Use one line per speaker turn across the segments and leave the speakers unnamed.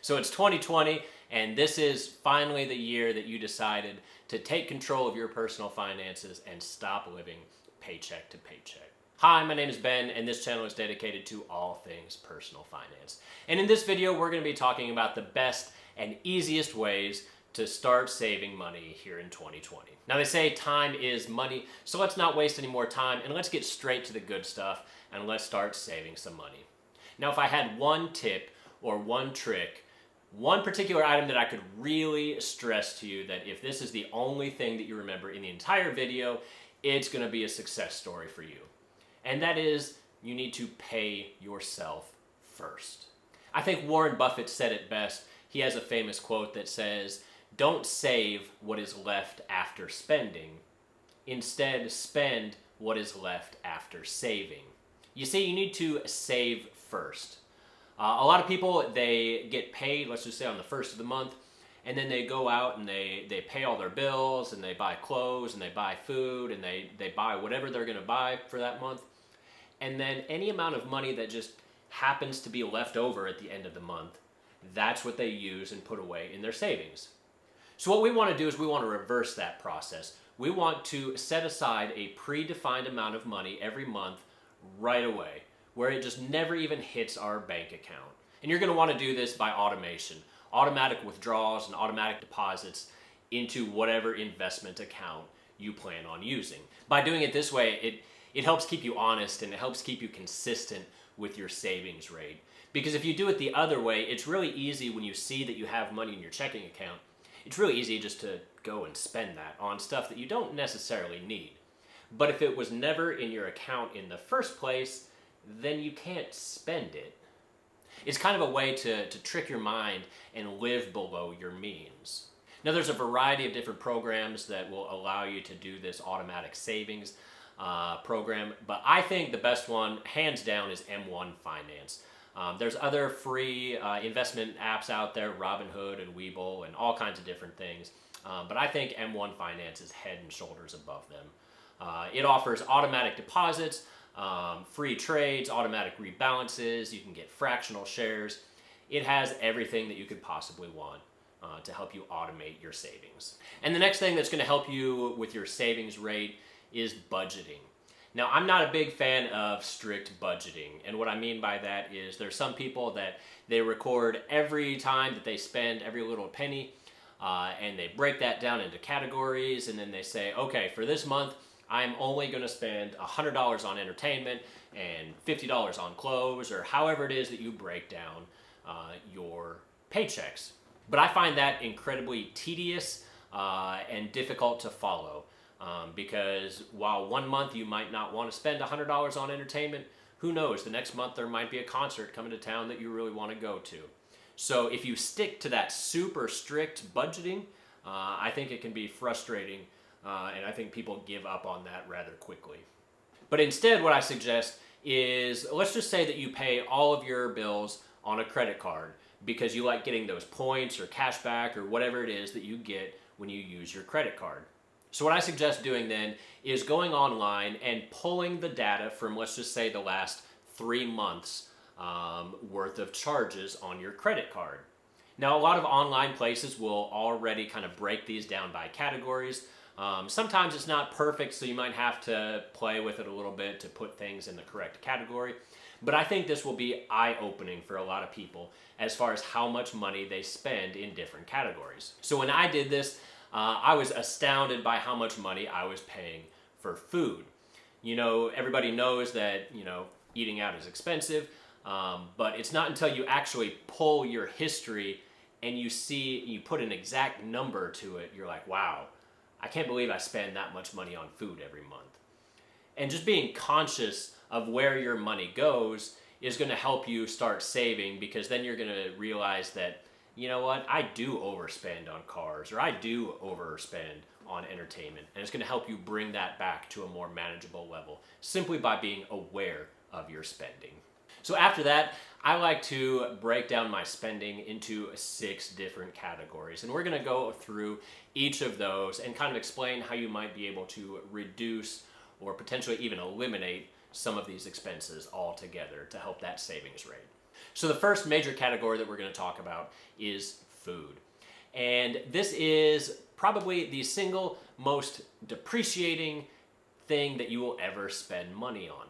So it's 2020, and this is finally the year that you decided to take control of your personal finances and stop living paycheck to paycheck. Hi, my name is Ben, and this channel is dedicated to all things personal finance. And in this video, we're going to be talking about the best and easiest ways to start saving money here in 2020. Now they say time is money, so let's not waste any more time and let's get straight to the good stuff and let's start saving some money. Now if I had one tip or one trick, one particular item that I could really stress to you that if this is the only thing that you remember in the entire video, it's going to be a success story for you. And that is, you need to pay yourself first. I think Warren Buffett said it best. He has a famous quote that says, "Don't save what is left after spending. Instead, spend what is left after saving." You see, you need to save first. A lot of people, they get paid, let's just say on the first of the month, and then they go out and they pay all their bills and they buy clothes and they buy food and they buy whatever they're going to buy for that month. And then any amount of money that just happens to be left over at the end of the month, that's what they use and put away in their savings. So what we want to do is we want to reverse that process. We want to set aside a predefined amount of money every month right away, where it just never even hits our bank account. And you're going to want to do this by automation, automatic withdrawals and automatic deposits into whatever investment account you plan on using. By doing it this way, it helps keep you honest and it helps keep you consistent with your savings rate. Because if you do it the other way, it's really easy when you see that you have money in your checking account, it's really easy just to go and spend that on stuff that you don't necessarily need. But if it was never in your account in the first place, then you can't spend it. It's kind of a way to trick your mind and live below your means. Now there's a variety of different programs that will allow you to do this automatic savings program, but I think the best one, hands down, is M1 Finance. There's other free investment apps out there, Robinhood and Webull and all kinds of different things, but I think M1 Finance is head and shoulders above them. It offers automatic deposits, free trades, automatic rebalances, you can get fractional shares. It has everything that you could possibly want to help you automate your savings. And the next thing that's going to help you with your savings rate is budgeting. Now, I'm not a big fan of strict budgeting, and what I mean by that is there's some people that they record every time that they spend every little penny, and they break that down into categories, and then they say, okay, for this month, I'm only going to spend $100 on entertainment and $50 on clothes, or however it is that you break down your paychecks. But I find that incredibly tedious and difficult to follow. Because while one month you might not want to spend $100 on entertainment, who knows, the next month there might be a concert coming to town that you really want to go to. So if you stick to that super strict budgeting, I think it can be frustrating, and I think people give up on that rather quickly. But instead what I suggest is, let's just say that you pay all of your bills on a credit card because you like getting those points or cash back or whatever it is that you get when you use your credit card. So what I suggest doing then is going online and pulling the data from, let's just say, the last 3 months worth of charges on your credit card. Now, a lot of online places will already kind of break these down by categories. Sometimes it's not perfect, so you might have to play with it a little bit to put things in the correct category. But I think this will be eye-opening for a lot of people as far as how much money they spend in different categories. So when I did this, I was astounded by how much money I was paying for food. You know, everybody knows that, eating out is expensive, but it's not until you actually pull your history and you put an exact number to it, you're like, wow, I can't believe I spend that much money on food every month. And just being conscious of where your money goes is going to help you start saving, because then you're going to realize that, you know what, I do overspend on cars, or I do overspend on entertainment, and it's going to help you bring that back to a more manageable level simply by being aware of your spending. So after that, I like to break down my spending into 6 different categories, and we're going to go through each of those and kind of explain how you might be able to reduce or potentially even eliminate some of these expenses altogether to help that savings rate. So the first major category that we're going to talk about is food. And this is probably the single most depreciating thing that you will ever spend money on.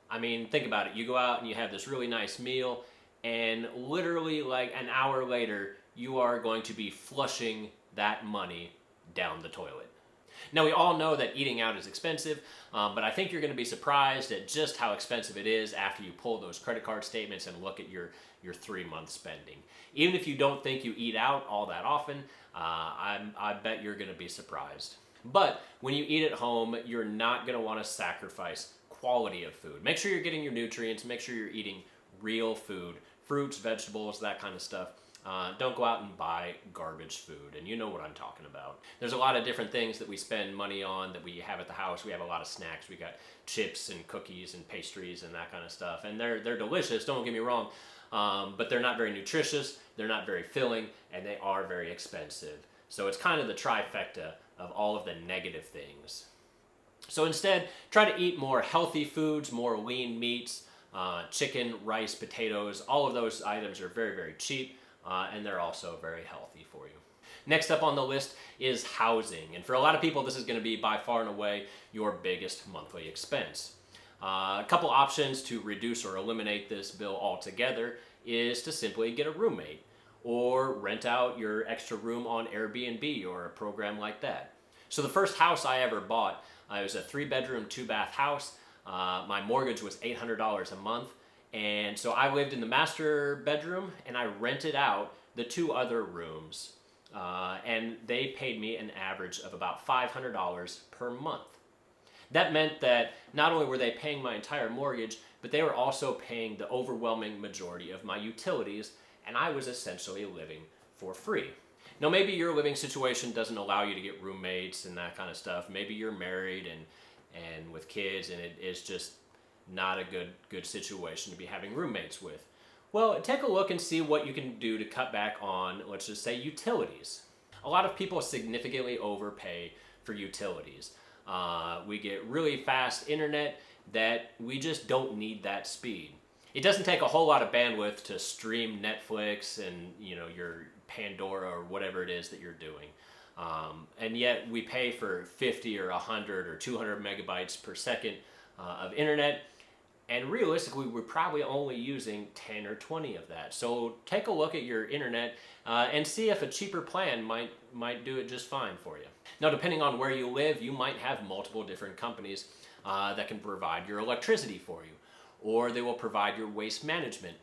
I mean, think about it. You go out and you have this really nice meal, and literally like an hour later, you are going to be flushing that money down the toilet. Now, we all know that eating out is expensive, but I think you're going to be surprised at just how expensive it is after you pull those credit card statements and look at your 3-month spending. Even if you don't think you eat out all that often, I bet you're going to be surprised. But when you eat at home, you're not going to want to sacrifice quality of food. Make sure you're getting your nutrients, make sure you're eating real food, fruits, vegetables, that kind of stuff. Don't go out and buy garbage food, and you know what I'm talking about. There's a lot of different things that we spend money on that we have at the house. We have a lot of snacks. We got chips and cookies and pastries and that kind of stuff, and they're delicious, don't get me wrong, but they're not very nutritious, they're not very filling, and they are very expensive. So it's kind of the trifecta of all of the negative things. So instead, try to eat more healthy foods, more lean meats, chicken, rice, potatoes. All of those items are very, very cheap. And they're also very healthy for you. Next up on the list is housing. And for a lot of people, this is going to be by far and away your biggest monthly expense. A couple options to reduce or eliminate this bill altogether is to simply get a roommate or rent out your extra room on Airbnb or a program like that. So the first house I ever bought, it was a 3-bedroom, 2-bath house. My mortgage was $800 a month. And so I lived in the master bedroom and I rented out the 2 other rooms. And they paid me an average of about $500 per month. That meant that not only were they paying my entire mortgage, but they were also paying the overwhelming majority of my utilities, and I was essentially living for free. Now, maybe your living situation doesn't allow you to get roommates and that kind of stuff. Maybe you're married and with kids, and it is just not a good situation to be having roommates with. Well, take a look and see what you can do to cut back on, let's just say, utilities. A lot of people significantly overpay for utilities. We get really fast internet that we just don't need that speed. It doesn't take a whole lot of bandwidth to stream Netflix and your Pandora or whatever it is that you're doing. And yet we pay for 50 or 100 or 200 megabytes per second of internet. And realistically, we're probably only using 10 or 20 of that. So take a look at your internet and see if a cheaper plan might do it just fine for you. Now, depending on where you live, you might have multiple different companies that can provide your electricity for you, or they will provide your waste management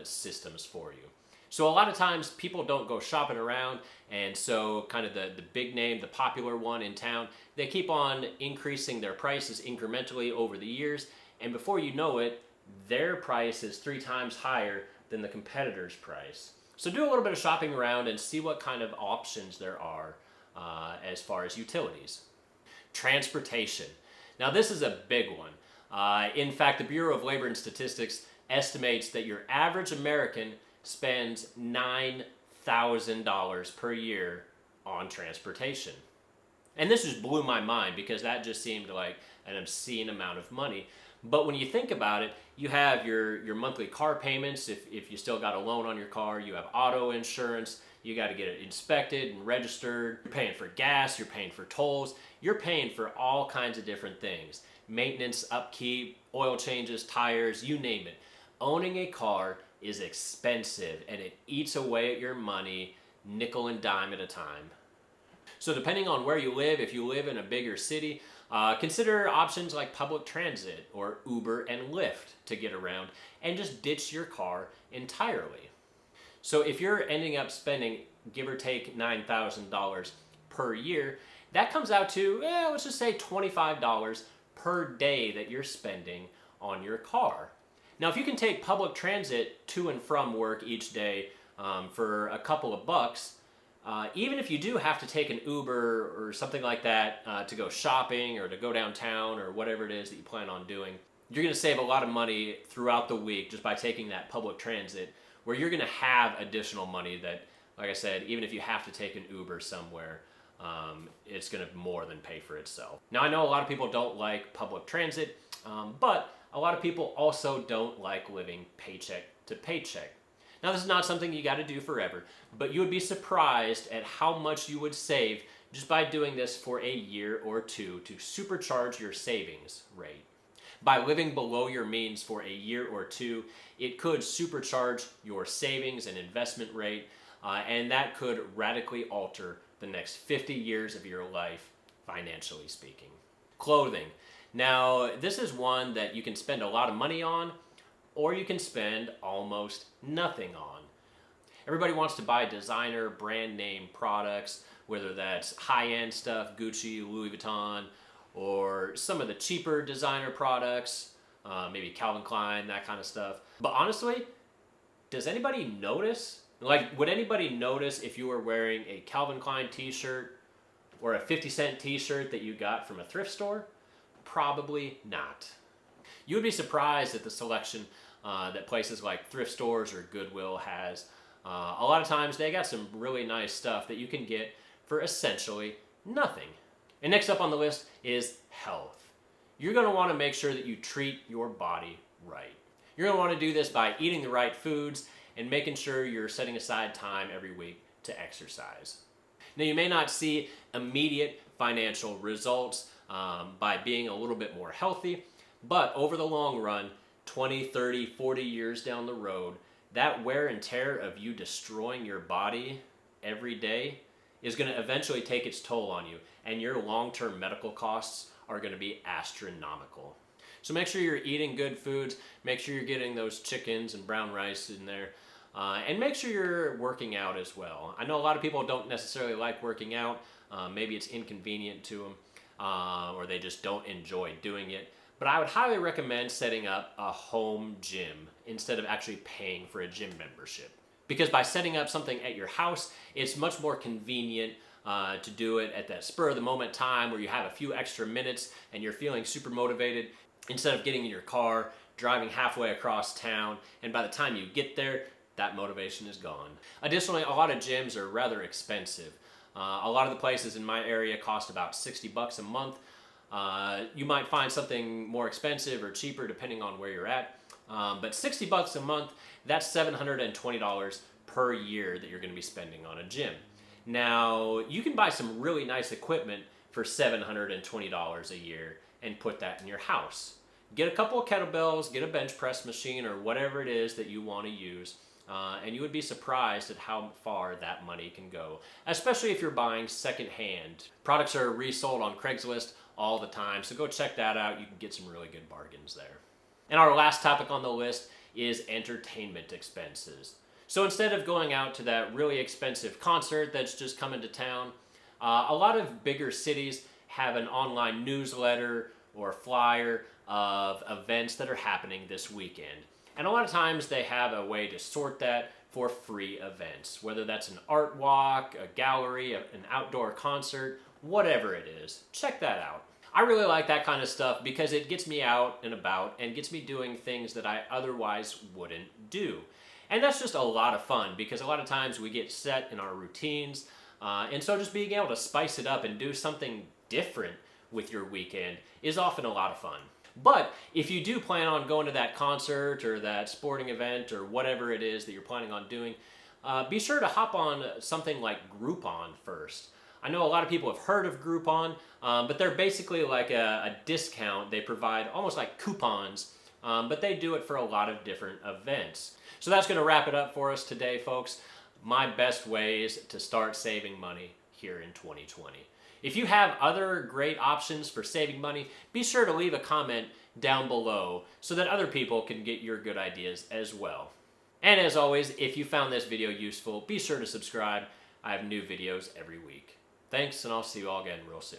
systems for you. So a lot of times people don't go shopping around, and so kind of the big name, the popular one in town, they keep on increasing their prices incrementally over the years, and before you know it, their price is 3 times higher than the competitor's price. So do a little bit of shopping around and see what kind of options there are as far as utilities. Transportation. Now this is a big one. In fact, the Bureau of Labor and Statistics estimates that your average American spends $9,000 per year on transportation. And this just blew my mind because that just seemed like an obscene amount of money. But when you think about it, you have your monthly car payments. If you still got a loan on your car, you have auto insurance, you got to get it inspected and registered. You're paying for gas, you're paying for tolls, you're paying for all kinds of different things. Maintenance, upkeep, oil changes, tires, you name it. Owning a car is expensive and it eats away at your money nickel and dime at a time. So depending on where you live, if you live in a bigger city, consider options like public transit or Uber and Lyft to get around and just ditch your car entirely. So if you're ending up spending, give or take, $9,000 per year, that comes out to, let's just say $25 per day that you're spending on your car. Now, if you can take public transit to and from work each day for a couple of bucks, even if you do have to take an Uber or something like that to go shopping or to go downtown or whatever it is that you plan on doing, you're going to save a lot of money throughout the week just by taking that public transit, where you're going to have additional money that, like I said, even if you have to take an Uber somewhere, it's going to more than pay for itself. Now, I know a lot of people don't like public transit, but a lot of people also don't like living paycheck to paycheck. Now, this is not something you got to do forever, but you would be surprised at how much you would save just by doing this for a year or two to supercharge your savings rate. By living below your means for a year or two, it could supercharge your savings and investment rate, and that could radically alter the next 50 years of your life, financially speaking. Clothing. Now, this is one that you can spend a lot of money on, or you can spend almost nothing on. Everybody wants to buy designer brand name products, whether that's high-end stuff, Gucci, Louis Vuitton, or some of the cheaper designer products, maybe Calvin Klein, that kind of stuff. But honestly, does anybody notice? Like, would anybody notice if you were wearing a Calvin Klein t-shirt or a 50-cent t-shirt that you got from a thrift store? Probably not. You would be surprised at the selection that places like thrift stores or Goodwill has. A lot of times they got some really nice stuff that you can get for essentially nothing. And next up on the list is health. You're going to want to make sure that you treat your body right. You're going to want to do this by eating the right foods and making sure you're setting aside time every week to exercise. Now, you may not see immediate financial results by being a little bit more healthy, but over the long run, 20, 30, 40 years down the road, that wear and tear of you destroying your body every day is going to eventually take its toll on you, and your long-term medical costs are going to be astronomical. So make sure you're eating good foods, make sure you're getting those chickens and brown rice in there, and make sure you're working out as well. I know a lot of people don't necessarily like working out. Maybe it's inconvenient to them, or they just don't enjoy doing it. But I would highly recommend setting up a home gym instead of actually paying for a gym membership. Because by setting up something at your house, it's much more convenient to do it at that spur of the moment time where you have a few extra minutes and you're feeling super motivated, instead of getting in your car, driving halfway across town, and by the time you get there, that motivation is gone. Additionally, a lot of gyms are rather expensive. A lot of the places in my area cost about $60 a month. You might find something more expensive or cheaper depending on where you're at. But $60 a month, that's $720 per year that you're going to be spending on a gym. Now, you can buy some really nice equipment for $720 a year and put that in your house. Get a couple of kettlebells, get a bench press machine or whatever it is that you want to use, and you would be surprised at how far that money can go, especially if you're buying secondhand. Products are resold on Craigslist all the time, so go check that out. You can get some really good bargains there. And our last topic on the list is entertainment expenses. So instead of going out to that really expensive concert that's just coming to town, a lot of bigger cities have an online newsletter or flyer of events that are happening this weekend. And a lot of times they have a way to sort that for free events, whether that's an art walk, a gallery, an outdoor concert, whatever it is. Check that out. I really like that kind of stuff because it gets me out and about and gets me doing things that I otherwise wouldn't do. And that's just a lot of fun because a lot of times we get set in our routines, and so just being able to spice it up and do something different with your weekend is often a lot of fun. But if you do plan on going to that concert or that sporting event or whatever it is that you're planning on doing, be sure to hop on something like Groupon first. I know a lot of people have heard of Groupon, but they're basically like a discount. They provide almost like coupons, but they do it for a lot of different events. So that's going to wrap it up for us today, folks. My best ways to start saving money here in 2020. If you have other great options for saving money, be sure to leave a comment down below so that other people can get your good ideas as well. And as always, if you found this video useful, be sure to subscribe. I have new videos every week. Thanks, and I'll see you all again real soon.